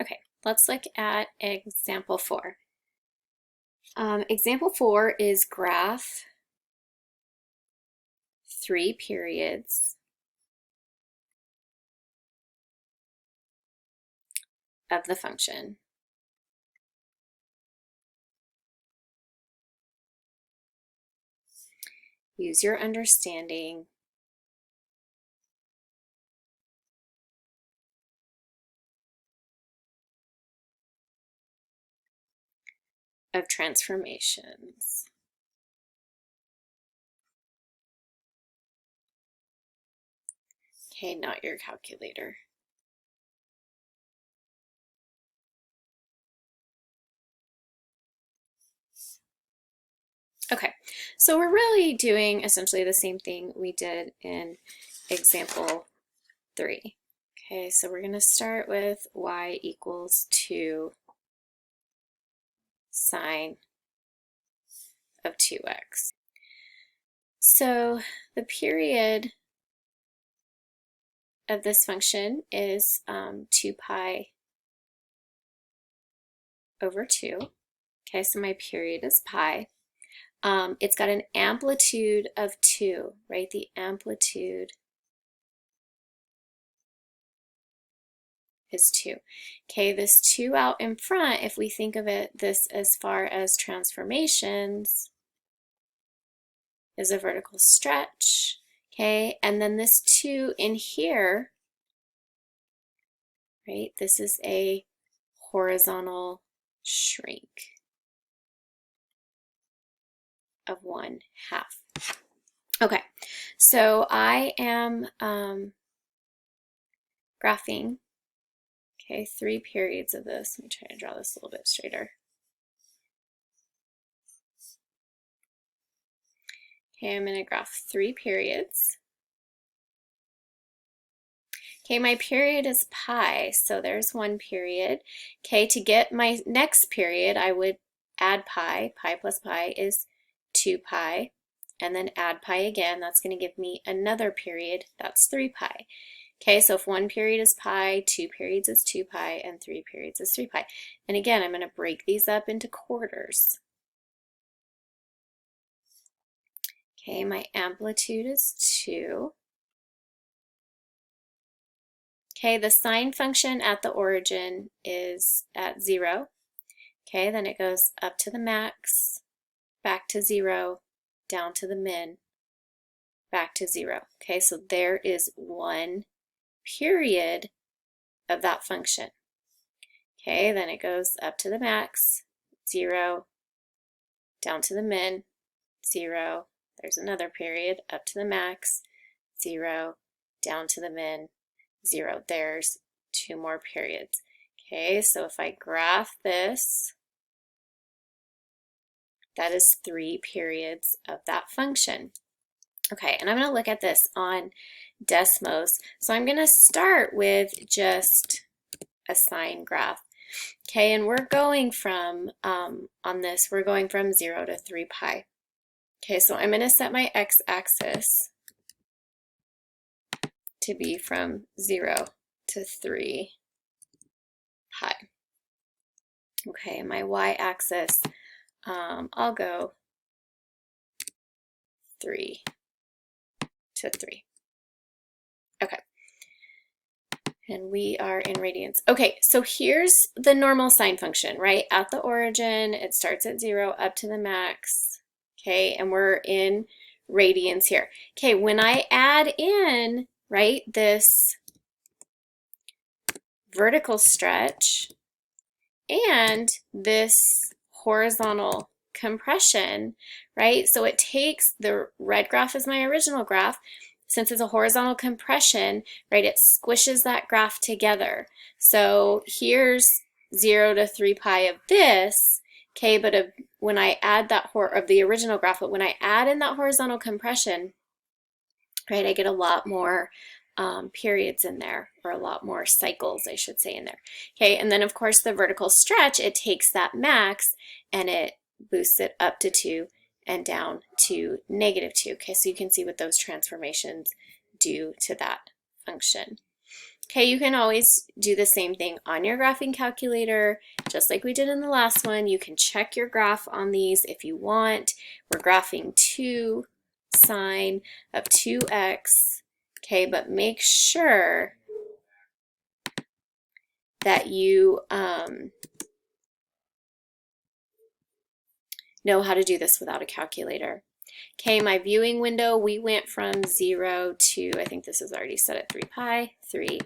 Okay, let's look at example 4. Example 4 is graph 3 periods of the function. Use your understanding of transformations. Okay, not your calculator. Okay, so we're really doing essentially the same thing we did in example 3. Okay, so we're going to start with y equals 2 sine of 2x. So the period of this function is 2 pi over 2. Okay, so my period is pi. It's got an amplitude of 2, right? The amplitude is 2. Okay, this 2 out in front, if we think of this as far as transformations, is a vertical stretch. Okay, and then this 2 in here, right? This is a horizontal shrink of 1/2. Okay, so I am graphing, okay, 3 periods of this. Let me try to draw this a little bit straighter. Okay, I'm going to graph 3 periods. Okay, my period is pi, so there's 1 period. Okay, to get my next period, I would add pi. Pi plus pi is 2 pi, and then add pi again. That's going to give me another period. That's 3 pi. Okay, so if 1 period is pi, 2 periods is 2 pi, and 3 periods is 3 pi. And again, I'm going to break these up into quarters. Okay, my amplitude is 2. Okay, the sine function at the origin is at 0. Okay, then it goes up to the max, back to 0, down to the min, back to 0. Okay, so there is 1 period of that function. Okay, then it goes up to the max, 0, down to the min, 0. There's another period, up to the max, 0, down to the min, 0. There's 2 more periods. Okay, so if I graph this, that is 3 periods of that function. Okay, and I'm going to look at this on Desmos. So I'm going to start with just a sine graph. Okay, and we're going from, on this, we're going from 0 to 3 pi. Okay, so I'm going to set my x-axis to be from 0 to 3 pi. Okay, my y-axis, I'll go 3 to 3. Okay. And we are in radians. Okay, so here's the normal sine function, right? At the origin, it starts at 0 up to the max. Okay, and we're in radians here. Okay, when I add in, right, this vertical stretch and this horizontal compression, right? So it takes the red graph as my original graph. Since it's a horizontal compression, right, it squishes that graph together. So here's 0 to 3 pi of this, okay, but when I add that, of the original graph, but when I add in that horizontal compression, right, I get a lot more periods in there, or a lot more cycles, I should say, in there. Okay, and then of course the vertical stretch, it takes that max and it boosts it up to 2 and down to -2. Okay, so you can see what those transformations do to that function. Okay, you can always do the same thing on your graphing calculator, just like we did in the last one. You can check your graph on these if you want. We're graphing 2 sine of 2x, okay, but make sure that you know how to do this without a calculator. Okay, my viewing window, we went from 0 to, I think this is already set at 3 pi, 3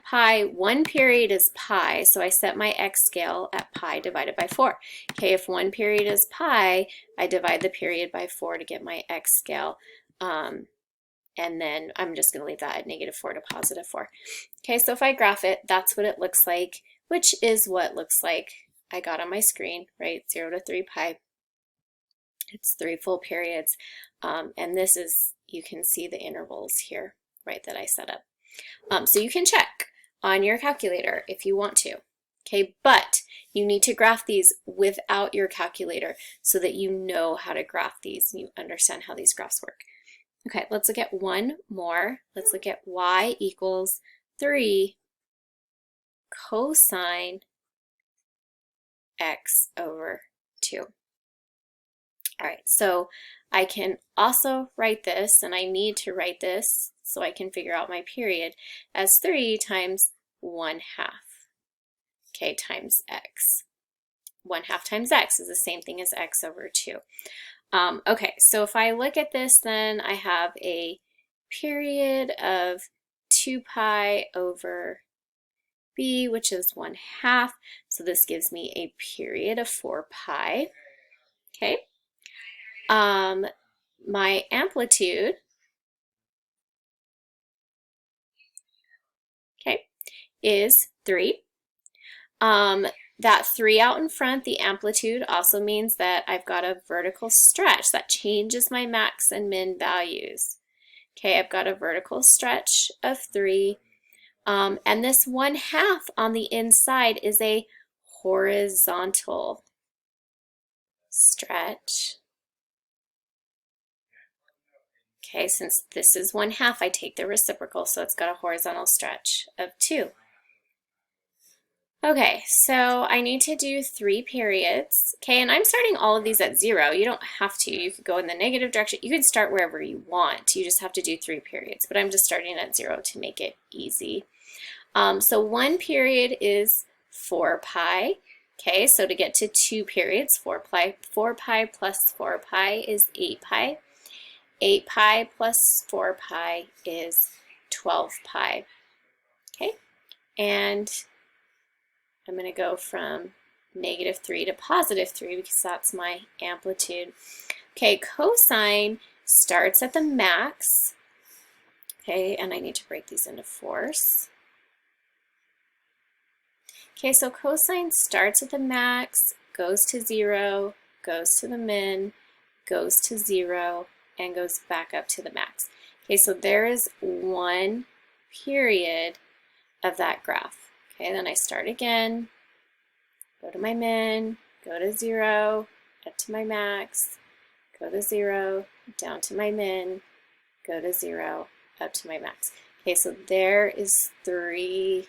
pi. 1 period is pi, so I set my x scale at pi divided by 4. Okay, if 1 period is pi, I divide the period by 4 to get my x scale. And then I'm just going to leave that at -4 to +4. Okay, so if I graph it, that's what it looks like, which is what looks like I got on my screen, right? 0 to 3 pi. It's 3 full periods. And this is, you can see the intervals here, right, that I set up. So you can check on your calculator if you want to. Okay, but you need to graph these without your calculator so that you know how to graph these and you understand how these graphs work. Okay, let's look at one more. Let's look at y equals 3 cosine x over 2. All right, so I can also write this, and I need to write this so I can figure out my period, as 3 times 1/2, okay, times x. 1/2 times x is the same thing as x over 2. Okay, so if I look at this, then I have a period of 2 pi over b, which is 1/2. So this gives me a period of 4 pi. Okay. My amplitude, okay, is 3. That 3 out in front, the amplitude, also means that I've got a vertical stretch that changes my max and min values. Okay, I've got a vertical stretch of 3. And this 1/2 on the inside is a horizontal stretch. Okay, since this is 1/2, I take the reciprocal, so it's got a horizontal stretch of 2. Okay, so I need to do 3 periods. Okay, and I'm starting all of these at 0. You don't have to. You could go in the negative direction. You can start wherever you want. You just have to do 3 periods, but I'm just starting at 0 to make it easy. So 1 period is 4 pi. Okay, so to get to 2 periods, 4 pi plus 4 pi is 8 pi. 8 pi plus 4 pi is 12 pi. Okay, and I'm going to go from -3 to +3 because that's my amplitude. Okay, cosine starts at the max. Okay, and I need to break these into fourths. Okay, so cosine starts at the max, goes to 0, goes to the min, goes to 0, and goes back up to the max. Okay, so there is 1 period of that graph. Okay, then I start again, go to my min, go to 0, up to my max, go to 0, down to my min, go to 0, up to my max. Okay, so there is 3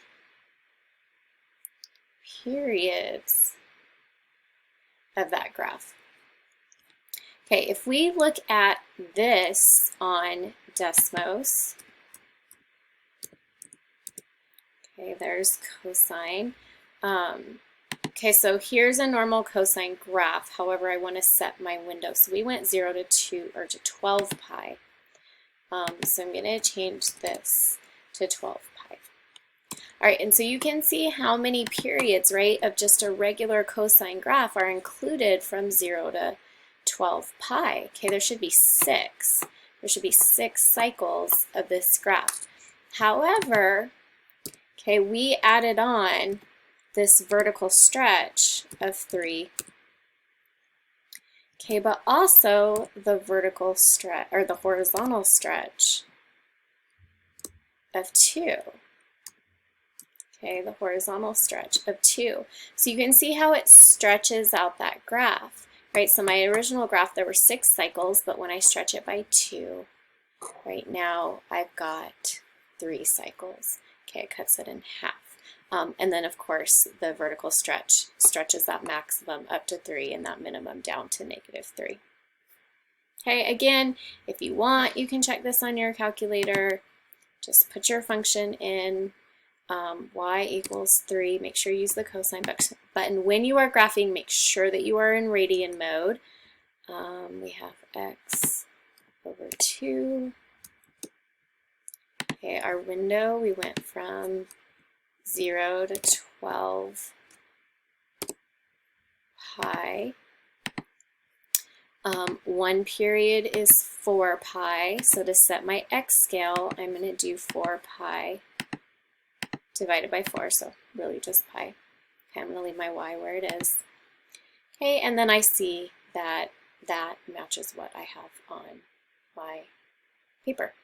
periods of that graph. Okay, if we look at this on Desmos, okay, there's cosine. Okay, so here's a normal cosine graph. However, I want to set my window. So we went 0 to 2 or to 12 pi. So I'm going to change this to 12 pi. All right, and so you can see how many periods, right, of just a regular cosine graph are included from 0 to 12 pi. Okay, there should be 6. There should be 6 cycles of this graph. However, okay, we added on this vertical stretch of 3. Okay, but also the vertical stretch or the horizontal stretch of 2. Okay, the horizontal stretch of 2. So you can see how it stretches out that graph, right? So my original graph, there were 6 cycles, but when I stretch it by 2, right now I've got 3 cycles. Okay, it cuts it in half. And then, of course, the vertical stretch stretches that maximum up to 3 and that minimum down to -3. Okay, again, if you want, you can check this on your calculator. Just put your function in, y equals 3. Make sure you use the cosine button. When you are graphing, make sure that you are in radian mode. We have x over 2. Okay, our window, we went from 0 to 12 pi. 1 period is 4 pi, so to set my x scale, I'm going to do 4 pi divided by 4, so really just pi. Okay, I'm going to leave my y where it is. Okay, and then I see that that matches what I have on my paper.